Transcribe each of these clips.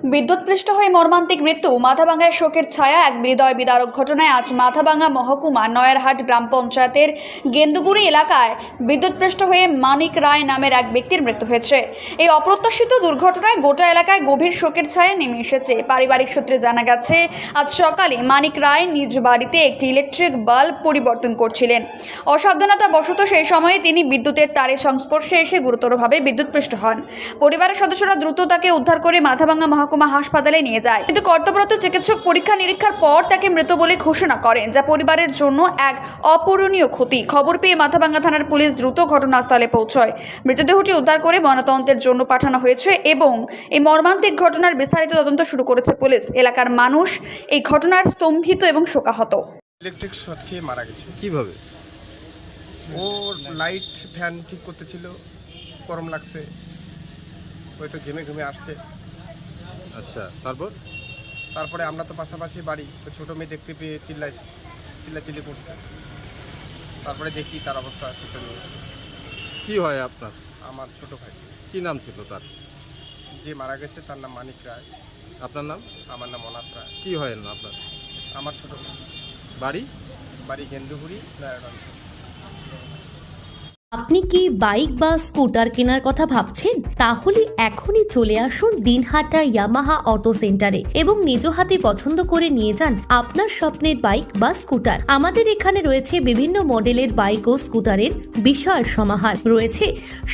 বিদ্যুৎপৃষ্ট হয়ে মর্মান্তিক মৃত্যু। মাথাভাঙ্গায় শোকের ছায়া। এক হৃদয় বিদারক ঘটনায় আজ মাথাভাঙ্গা মহকুমা নয়ারহাট গ্রাম পঞ্চায়েতের গেন্দুগুড়ি এলাকায় বিদ্যুৎপৃষ্ট হয়ে মানিক রায় নামের এক ব্যক্তির মৃত্যু হয়েছে। এই অপ্রত্যাশিত দুর্ঘটনায় গোটা এলাকায় গভীর শোকের ছায়া নেমে এসেছে। পারিবারিক সূত্রে জানা গেছে, আজ সকালে মানিক রায় নিজ বাড়িতে একটি ইলেকট্রিক বাল্ব পরিবর্তন করছিলেন। অসাবধানতাবশত সেই সময়ে তিনি বিদ্যুতের তারের সংস্পর্শে এসে গুরুতরভাবে বিদ্যুৎপৃষ্ট হন। পরিবারের সদস্যরা দ্রুত তাকে উদ্ধার করে মাথাভাঙ্গা মহকুমা হাসপাতালে নিয়ে যায়, কিন্তু কর্তব্যরত চিকিৎসক পরীক্ষা নিরীক্ষার পর তাকে মৃত বলে ঘোষণা করেন, যা পরিবারের জন্য এক অপূরণীয় ক্ষতি। খবর পেয়ে মাথাভাঙ্গা থানার পুলিশ দ্রুত ঘটনাস্থলে পৌঁছয়। মৃতদেহটি উদ্ধার করে ময়নাতদন্তের জন্য পাঠানো হয়েছে এবং এই মর্মান্তিক ঘটনার বিস্তারিত তদন্ত শুরু করেছে পুলিশ। এলাকার মানুষ এই ঘটনার স্তম্ভিত এবং শোকাহত। ইলেকট্রিক শর্ট খেয়ে মারা গেছে। কিভাবে? ও লাইট ফ্যান ঠিক করতেছিল, গরম লাগছে, হয়তো ঘেমে ঘেমে আসছে। আচ্ছা, তারপরে আমরা তো পাশাপাশি বাড়ি, তো ছোটো মেয়ে দেখতে পেয়ে চিল্লাচিল্লি করছে। তারপরে দেখি তার অবস্থা শোচনীয়। কি হয় আপনার? আমার ছোট ভাই। কি নাম ছিল তার? যে মারা গেছে তার নাম মানিক রায়। আপনার নাম? আমার নাম অনাথ রায়। কি হয় না আপনার? আমার ছোট ভাই। বাড়ি গেন্দুগুড়ি, নারায়ণগঞ্জ। আপনি কি বাইক বা স্কুটার কেনার কথা ভাবছেন? তাহলে এখনই চলে আসুন দিনহাটা ইয়ামাহা অটো সেন্টারে এবং নিজ হাতে পছন্দ করে নিয়ে যান আপনার স্বপ্নের বাইক বা স্কুটার। আমাদের এখানে রয়েছে বিভিন্ন মডেলের বাইক ও স্কুটারের বিশাল সমাহার। রয়েছে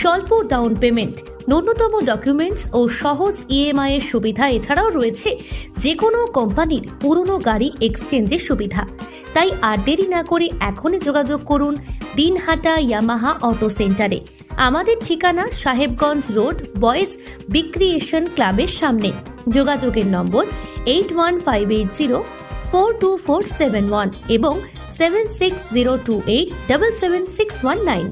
স্বল্প ডাউন পেমেন্ট, ন্যূনতম ডকুমেন্টস ও সহজ ইএমআই এর সুবিধা। এছাড়াও রয়েছে যে কোনো কোম্পানির পুরনো গাড়ি এক্সচেঞ্জের সুবিধা। তাই আর দেরি না করে এখনই যোগাযোগ করুন দিনহাটা ইয়ামাহা অটো সেন্টারে। আমাদের ঠিকানা সাহেবগঞ্জ রোড, বয়েজ বিক্রিয়েশন ক্লাবের সামনে। যোগাযোগের নম্বর 8158042471 এবং 7602877619।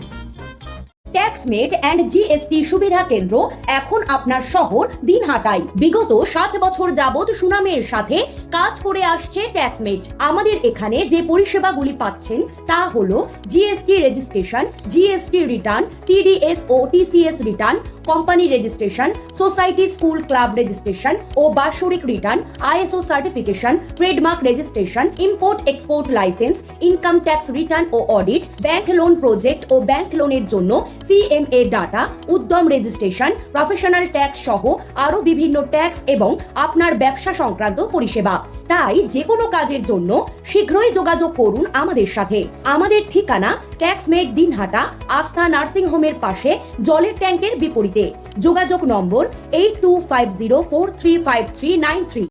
ট্যাক্সমেট অ্যান্ড জিএসটি সুবিধা কেন্দ্র এখন আপনার শহর দিনহাটায়। বিগত 7 বছর যাবৎ সুনামের সাথে কাজ করে আসছে ট্যাক্সমেট। আমাদের এখানে যে পরিষেবাগুলি পাচ্ছেন তা হলো GST registration, GST return, TDS ও TCS return, company registration, society school club registration ও বাৎসরিক return, ISO certification, trademark registration, import export licence, income tax return ও অডিট, ব্যাংক লোন প্রজেক্ট ও ব্যাংক লোনের জন্য CMA data, Udyam registration, professional tax সহ আরো বিভিন্ন ট্যাক্স এবং আপনার ব্যবসা সংক্রান্ত পরিষেবা। তাই যে কোনো কাজের জন্য শীঘ্রই যোগাযোগ করুন আমাদের সাথে। আমাদের ঠিকানা ট্যাক্সমেট দিনহাটা, আস্থা নার্সিং হোমের পাশে, জলের ট্যাঙ্কের বিপরীতে। যোগাযোগ নম্বর 8250435393।